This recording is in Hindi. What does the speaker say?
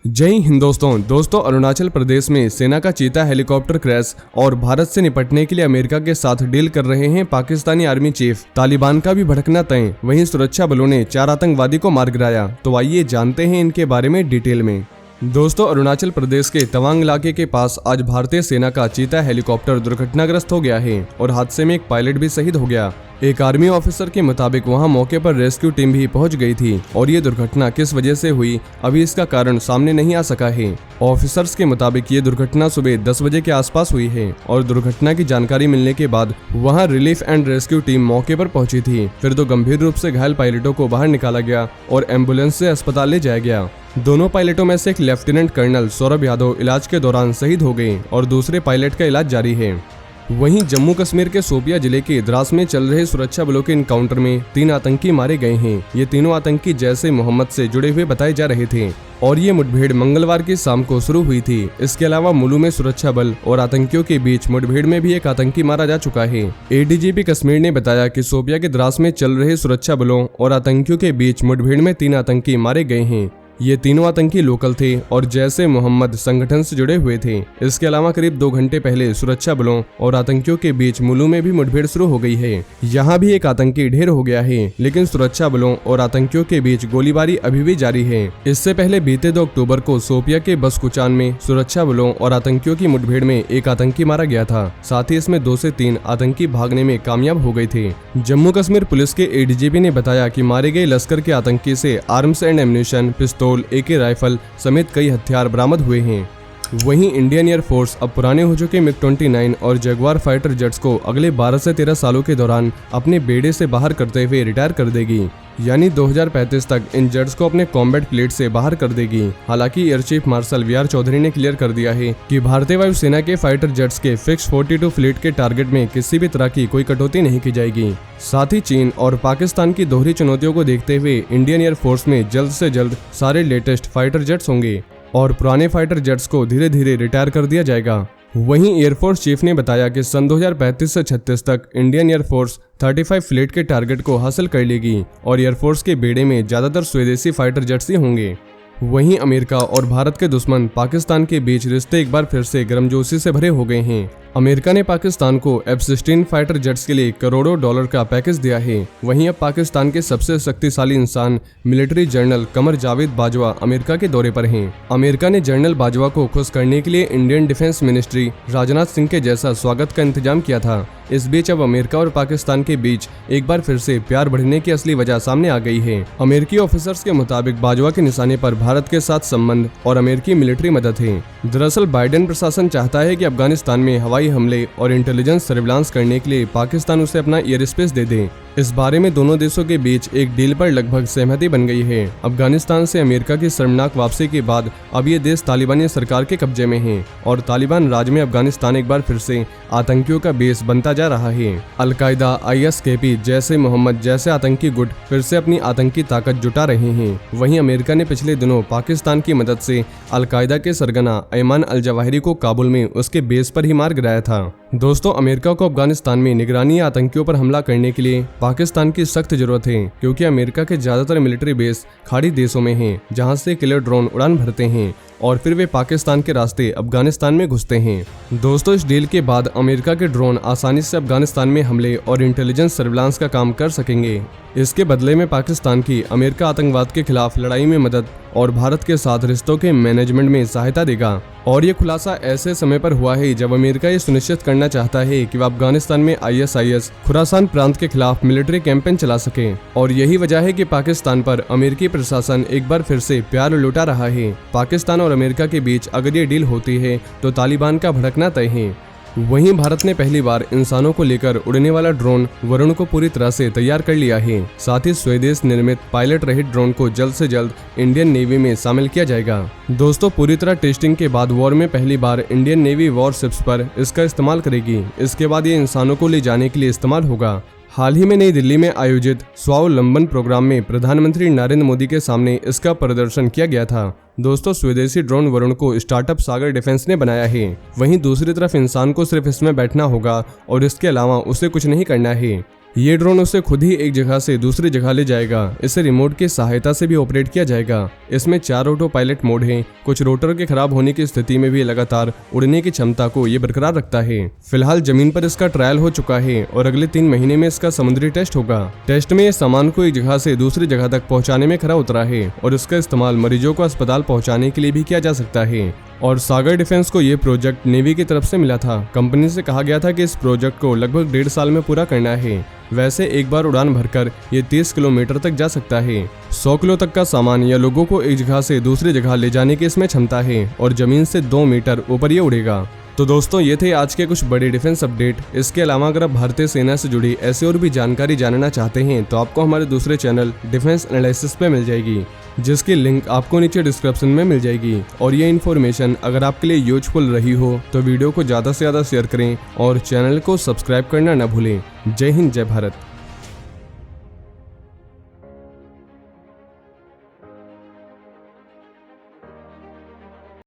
जय हिंद दोस्तों अरुणाचल प्रदेश में सेना का चीता हेलीकॉप्टर क्रैश और भारत से निपटने के लिए अमेरिका के साथ डील कर रहे हैं पाकिस्तानी आर्मी चीफ। तालिबान का भी भड़कना तय, वहीं सुरक्षा बलों ने 4 आतंकवादी को मार गिराया। तो आइए जानते हैं इनके बारे में डिटेल में। दोस्तों, अरुणाचल प्रदेश के तवांग इलाके के पास आज भारतीय सेना का चीता हेलीकॉप्टर दुर्घटनाग्रस्त हो गया है और हादसे में एक पायलट भी शहीद हो गया। एक आर्मी ऑफिसर के मुताबिक वहां मौके पर रेस्क्यू टीम भी पहुंच गई थी और ये दुर्घटना किस वजह से हुई अभी इसका कारण सामने नहीं आ सका है। ऑफिसर्स के मुताबिक ये दुर्घटना सुबह 10 बजे के आसपास हुई है और दुर्घटना की जानकारी मिलने के बाद वहां रिलीफ एंड रेस्क्यू टीम मौके पर पहुंची थी। फिर 2 गंभीर रूप से घायल पायलटों को बाहर निकाला गया और एम्बुलेंस से अस्पताल ले जाया गया। दोनों पायलटों में से एक लेफ्टिनेंट कर्नल सौरभ यादव इलाज के दौरान शहीद हो गए और दूसरे पायलट का इलाज जारी है। वहीं जम्मू कश्मीर के शोपिया जिले के द्रास में चल रहे सुरक्षा बलों के इनकाउंटर में 3 आतंकी मारे गए हैं। ये तीनों आतंकी जैसे मोहम्मद से जुड़े हुए बताए जा रहे थे और ये मुठभेड़ मंगलवार की शाम को शुरू हुई थी। इसके अलावा मुलू में सुरक्षा बल और आतंकियों के बीच मुठभेड़ में भी एक आतंकी मारा जा चुका है। एडीजीपी कश्मीर ने बताया कि शोपिया के द्रास में चल रहे सुरक्षा बलों और आतंकियों के बीच मुठभेड़ में 3 आतंकी मारे गए हैं। ये तीनों आतंकी लोकल थे और जैसे मोहम्मद संगठन से जुड़े हुए थे। इसके अलावा करीब 2 घंटे पहले सुरक्षा बलों और आतंकियों के बीच मुलू में भी मुठभेड़ शुरू हो गई है। यहाँ भी एक आतंकी ढेर हो गया है, लेकिन सुरक्षा बलों और आतंकियों के बीच गोलीबारी अभी भी जारी है। इससे पहले बीते 2 अक्टूबर को शोपिया के बसकुचान में सुरक्षा बलों और आतंकियों की मुठभेड़ में एक आतंकी मारा गया था। साथ ही इसमें 2 से 3 आतंकी भागने में कामयाब हो गए थे। जम्मू कश्मीर पुलिस के एडीजीपी ने बताया कि मारे गए लश्कर के आतंकी से आर्म्स एंड एम्यूनिशन, पिस्तौल, AK राइफल समेत कई हथियार बरामद हुए हैं। वहीं इंडियन एयरफोर्स अब पुराने हो चुके MiG-29 और जगुआर फाइटर जेट्स को अगले 12 से 13 सालों के दौरान अपने बेड़े से बाहर करते हुए रिटायर कर देगी, यानी 2035 तक इन जेट्स को अपने कॉम्बैट फ्लीट से बाहर कर देगी। हालांकि air chief marshal VR Chaudhary ने क्लियर कर दिया है कि भारतीय वायुसेना के फाइटर जेट्स के फिक्स 42 फ्लीट के टारगेट में किसी भी तरह की कोई कटौती नहीं की जाएगी। साथ ही चीन और पाकिस्तान की दोहरी चुनौतियों को देखते हुए इंडियन एयरफोर्स में जल्द से जल्द सारे लेटेस्ट फाइटर जेट्स होंगे और पुराने फाइटर जेट्स को धीरे धीरे रिटायर कर दिया जाएगा। वहीं एयरफोर्स चीफ ने बताया कि सन 2035 से 36 तक इंडियन एयरफोर्स 35 फ्लीट के टारगेट को हासिल कर लेगी और एयरफोर्स के बेड़े में ज्यादातर स्वदेशी फाइटर जेट्स ही होंगे। वहीं अमेरिका और भारत के दुश्मन पाकिस्तान के बीच रिश्ते एक बार फिर से गर्मजोशी से भरे हो गए हैं। अमेरिका ने पाकिस्तान को F-16 फाइटर जेट्स के लिए करोड़ों डॉलर का पैकेज दिया है। वहीं अब पाकिस्तान के सबसे शक्तिशाली इंसान military general Qamar Javed Bajwa America के दौरे पर हैं। अमेरिका ने जनरल बाजवा को खुश करने के लिए Indian defence ministry Rajnath Singh के जैसा स्वागत का इंतजाम किया था। इस बीच अब अमेरिका और पाकिस्तान के बीच एक बार फिर से प्यार बढ़ने की असली वजह सामने आ गई है। अमेरिकी ऑफिसर्स के मुताबिक बाजवा के निशाने पर भारत के साथ संबंध और अमेरिकी मिलिट्री मदद है। दरअसल बाइडेन प्रशासन चाहता है कि अफगानिस्तान में हवाई हमले और इंटेलिजेंस सर्विलांस करने के लिए पाकिस्तान उसे अपना एयर स्पेस दे दे। इस बारे में दोनों देशों के बीच एक डील पर लगभग सहमति बन गई है। अफगानिस्तान से अमेरिका की शर्मनाक वापसी के बाद अब ये देश तालिबानी सरकार के कब्जे में है और तालिबान राज में अफगानिस्तान एक बार फिर से आतंकियों का बेस बनता जा रहा है। अलकायदा, ISKP जैसे मोहम्मद जैसे आतंकी गुट फिर से अपनी आतंकी ताकत जुटा रहे हैं। वहीं अमेरिका ने पिछले दिनों पाकिस्तान की मदद से अलकायदा के सरगना अयमान अल जवाहिरी को काबुल में उसके बेस पर ही मार गिराया था। दोस्तों, अमेरिका को अफगानिस्तान में निगरानी आतंकियों पर हमला करने के लिए पाकिस्तान की सख्त जरूरत है, क्योंकि अमेरिका के ज्यादातर मिलिट्री बेस खाड़ी देशों में हैं, जहां से किलर ड्रोन उड़ान भरते हैं और फिर वे पाकिस्तान के रास्ते अफगानिस्तान में घुसते हैं। दोस्तों, इस डील के बाद अमेरिका के ड्रोन आसानी से अफगानिस्तान में हमले और इंटेलिजेंस सर्विलांस का काम कर सकेंगे। इसके बदले में पाकिस्तान की अमेरिका आतंकवाद के खिलाफ लड़ाई में मदद और भारत के साथ रिश्तों के मैनेजमेंट में सहायता देगा। और ये खुलासा ऐसे समय पर हुआ है जब अमेरिका ये सुनिश्चित करना चाहता है कि वह अफगानिस्तान में ISIS खुरासान प्रांत के खिलाफ मिलिट्री कैंपेन चला सके। और यही वजह है कि पाकिस्तान पर अमेरिकी प्रशासन एक बार फिर से प्यार लुटा रहा है। पाकिस्तान और अमेरिका के बीच अगर ये डील होती है तो तालिबान का भड़कना तय है। वहीं भारत ने पहली बार इंसानों को लेकर उड़ने वाला ड्रोन वरुण को पूरी तरह से तैयार कर लिया है। साथ ही स्वदेश निर्मित पायलट रहित ड्रोन को जल्द से जल्द इंडियन नेवी में शामिल किया जाएगा। दोस्तों, पूरी तरह टेस्टिंग के बाद वॉर में पहली बार इंडियन नेवी वॉर शिप्स पर इसका इस्तेमाल करेगी। इसके बाद ये इंसानों को ले जाने के लिए इस्तेमाल होगा। हाल ही में नई दिल्ली में आयोजित स्वावलंबन प्रोग्राम में प्रधानमंत्री नरेंद्र मोदी के सामने इसका प्रदर्शन किया गया था। दोस्तों, स्वदेशी ड्रोन वरुण को स्टार्टअप सागर डिफेंस ने बनाया है। वहीं दूसरी तरफ इंसान को सिर्फ इसमें बैठना होगा और इसके अलावा उसे कुछ नहीं करना है। ये ड्रोन उसे खुद ही एक जगह से दूसरी जगह ले जाएगा। इसे रिमोट की सहायता से भी ऑपरेट किया जाएगा। इसमें 4 ऑटो पायलट मोड हैं। कुछ रोटर के खराब होने की स्थिति में भी लगातार उड़ने की क्षमता को ये बरकरार रखता है। फिलहाल जमीन पर इसका ट्रायल हो चुका है और अगले 3 महीने में इसका समुद्री टेस्ट होगा। टेस्ट में ये सामान को एक जगह से दूसरी जगह तक पहुँचाने में खरा उतरा है और इसका इस्तेमाल मरीजों को अस्पताल पहुँचाने के लिए भी किया जा सकता है। और सागर डिफेंस को ये प्रोजेक्ट नेवी की तरफ से मिला था। कंपनी से कहा गया था कि इस प्रोजेक्ट को लगभग 1.5 साल में पूरा करना है। वैसे एक बार उड़ान भरकर ये 30 किलोमीटर तक जा सकता है। 100 किलो तक का सामान या लोगों को एक जगह से दूसरी जगह ले जाने की इसमें क्षमता है और जमीन से 2 मीटर ऊपर ये उड़ेगा। तो दोस्तों ये थे आज के कुछ बड़े डिफेंस अपडेट। इसके अलावा अगर आप भारतीय सेना से जुड़ी ऐसी और भी जानकारी जानना चाहते हैं तो आपको हमारे दूसरे चैनल डिफेंस एनालिसिस पे मिल जाएगी, जिसकी लिंक आपको नीचे डिस्क्रिप्शन में मिल जाएगी। और ये इन्फॉर्मेशन अगर आपके लिए यूजफुल रही हो तो वीडियो को ज़्यादा से ज़्यादा शेयर करें और चैनल को सब्सक्राइब करना न भूलें। जय हिंद, जय भारत।